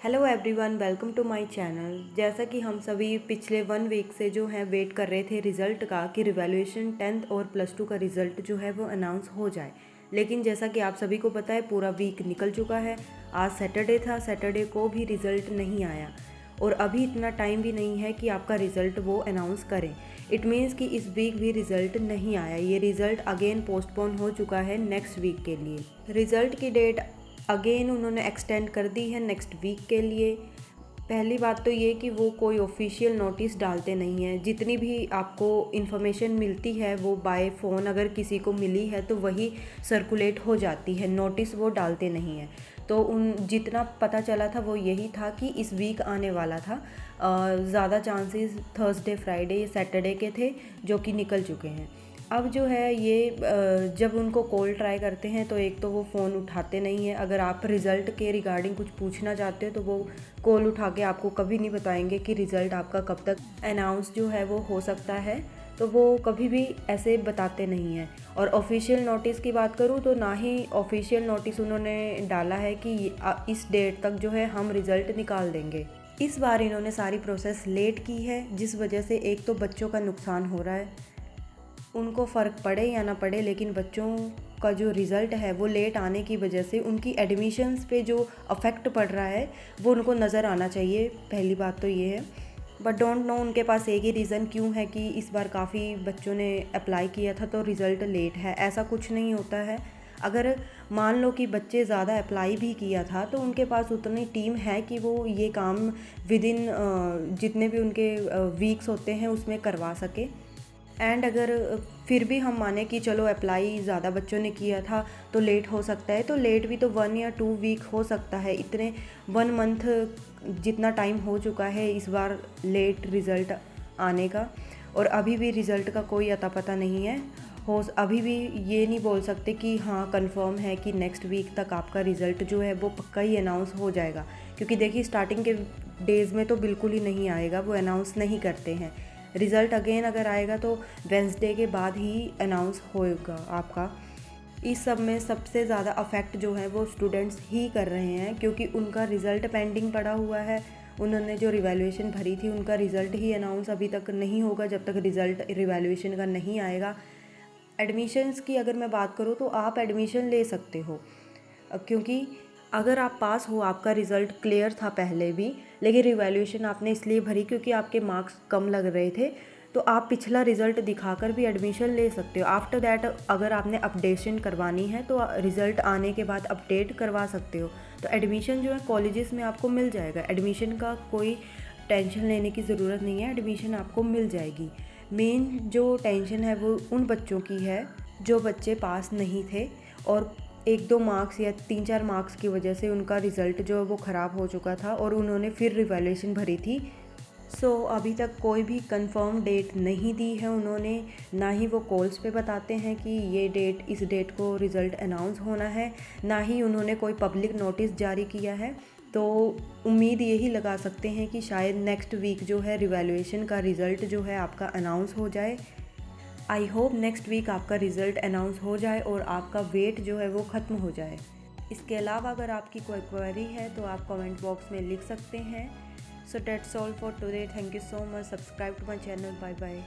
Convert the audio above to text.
Hello everyone, welcome to my channel. जैसा कि हम सभी पिछले 1 वीक से जो है वेट कर रहे थे रिज़ल्ट का कि रिवैल्यूएशन 10th और +2 का रिज़ल्ट जो है वो अनाउंस हो जाए। लेकिन जैसा कि आप सभी को पता है पूरा वीक निकल चुका है। आज सैटरडे था, सैटरडे को भी रिज़ल्ट नहीं आया और अभी इतना टाइम भी नहीं है कि आपका रिज़ल्ट वो अनाउंस करें। इट मीन्स कि इस वीक भी रिज़ल्ट नहीं आया। ये रिज़ल्ट अगेन पोस्टपोन हो चुका है नेक्स्ट वीक के लिए। रिज़ल्ट की डेट अगेन उन्होंने एक्सटेंड कर दी है नेक्स्ट वीक के लिए। पहली बात तो ये कि वो कोई ऑफिशियल नोटिस डालते नहीं हैं। जितनी भी आपको इन्फॉर्मेशन मिलती है वो बाय फ़ोन अगर किसी को मिली है तो वही सर्कुलेट हो जाती है, नोटिस वो डालते नहीं हैं। तो उन जितना पता चला था वो यही था कि इस वीक आने वाला था। ज़्यादा चांसेस थर्सडे, फ्राइडे या सैटरडे के थे जो कि निकल चुके हैं। अब जो है ये जब उनको कॉल ट्राई करते हैं तो एक तो वो फ़ोन उठाते नहीं हैं। अगर आप रिज़ल्ट के रिगार्डिंग कुछ पूछना चाहते हो तो वो कॉल उठा के आपको कभी नहीं बताएंगे कि रिज़ल्ट आपका कब तक अनाउंस जो है वो हो सकता है। तो वो कभी भी ऐसे बताते नहीं हैं। और ऑफिशियल नोटिस की बात करूँ तो ना ही ऑफिशियल नोटिस उन्होंने डाला है कि इस डेट तक जो है हम रिज़ल्ट निकाल देंगे। इस बार इन्होंने सारी प्रोसेस लेट की है, जिस वजह से एक तो बच्चों का नुकसान हो रहा है। उनको फ़र्क पड़े या ना पड़े, लेकिन बच्चों का जो रिज़ल्ट है वो लेट आने की वजह से उनकी एडमिशन्स पे जो अफेक्ट पड़ रहा है वो उनको नज़र आना चाहिए। पहली बात तो ये है। बट डोंट नो उनके पास एक ही रीज़न क्यों है कि इस बार काफ़ी बच्चों ने अप्लाई किया था तो रिज़ल्ट लेट है। ऐसा कुछ नहीं होता है। अगर मान लो कि बच्चे ज़्यादा अप्लाई भी किया था तो उनके पास उतनी टीम है कि वो ये काम विद इन जितने भी उनके वीक्स होते हैं उसमें करवा सके। एंड अगर फिर भी हम माने कि चलो अप्लाई ज़्यादा बच्चों ने किया था तो लेट हो सकता है, तो लेट भी तो 1 या 2 वीक हो सकता है। इतने 1 मंथ जितना टाइम हो चुका है इस बार लेट रिज़ल्ट आने का, और अभी भी रिज़ल्ट का कोई अता पता नहीं है। अभी भी ये नहीं बोल सकते कि हाँ कंफर्म है कि नेक्स्ट वीक तक आपका रिज़ल्ट जो है वो पक्का ही अनाउंस हो जाएगा। क्योंकि देखिए स्टार्टिंग के डेज़ में तो बिल्कुल ही नहीं आएगा, वो अनाउंस नहीं करते हैं। रिज़ल्ट अगेन अगर आएगा तो वेंसडे के बाद ही अनाउंस होएगा आपका। इस सब में सबसे ज़्यादा अफेक्ट जो है वो स्टूडेंट्स ही कर रहे हैं, क्योंकि उनका रिज़ल्ट पेंडिंग पड़ा हुआ है। उन्होंने जो रिवैल्यूएशन भरी थी उनका रिज़ल्ट ही अनाउंस अभी तक नहीं होगा जब तक रिज़ल्ट रिवैल्यूएशन का नहीं आएगा। एडमिशन्स की अगर मैं बात करूँ तो आप एडमिशन ले सकते हो, क्योंकि अगर आप पास हो, आपका रिज़ल्ट क्लियर था पहले भी, लेकिन रिवैल्यूएशन आपने इसलिए भरी क्योंकि आपके मार्क्स कम लग रहे थे, तो आप पिछला रिज़ल्ट दिखाकर भी एडमिशन ले सकते हो। आफ्टर दैट अगर आपने अपडेशन करवानी है तो रिज़ल्ट आने के बाद अपडेट करवा सकते हो। तो एडमिशन जो है कॉलेजेस में आपको मिल जाएगा। एडमिशन का कोई टेंशन लेने की ज़रूरत नहीं है, एडमिशन आपको मिल जाएगी। मेन जो टेंशन है वो उन बच्चों की है जो बच्चे पास नहीं थे और 1-2 मार्क्स या 3-4 मार्क्स की वजह से उनका रिज़ल्ट जो है वो ख़राब हो चुका था और उन्होंने फिर रिवैल्यूएशन भरी थी। अभी तक कोई भी कंफर्म डेट नहीं दी है उन्होंने, ना ही वो कॉल्स पे बताते हैं कि ये डेट, इस डेट को रिज़ल्ट अनाउंस होना है, ना ही उन्होंने कोई पब्लिक नोटिस जारी किया है। तो उम्मीद यही लगा सकते हैं कि शायद नेक्स्ट वीक जो है रिवैल्यूएशन का रिज़ल्ट जो है आपका अनाउंस हो जाए। आई होप नेक्स्ट वीक आपका रिज़ल्ट अनाउंस हो जाए और आपका वेट जो है वो ख़त्म हो जाए। इसके अलावा अगर आपकी कोई क्वेरी है तो आप कमेंट बॉक्स में लिख सकते हैं। So that's all for today. Thank you so much. Subscribe to my channel. Bye bye.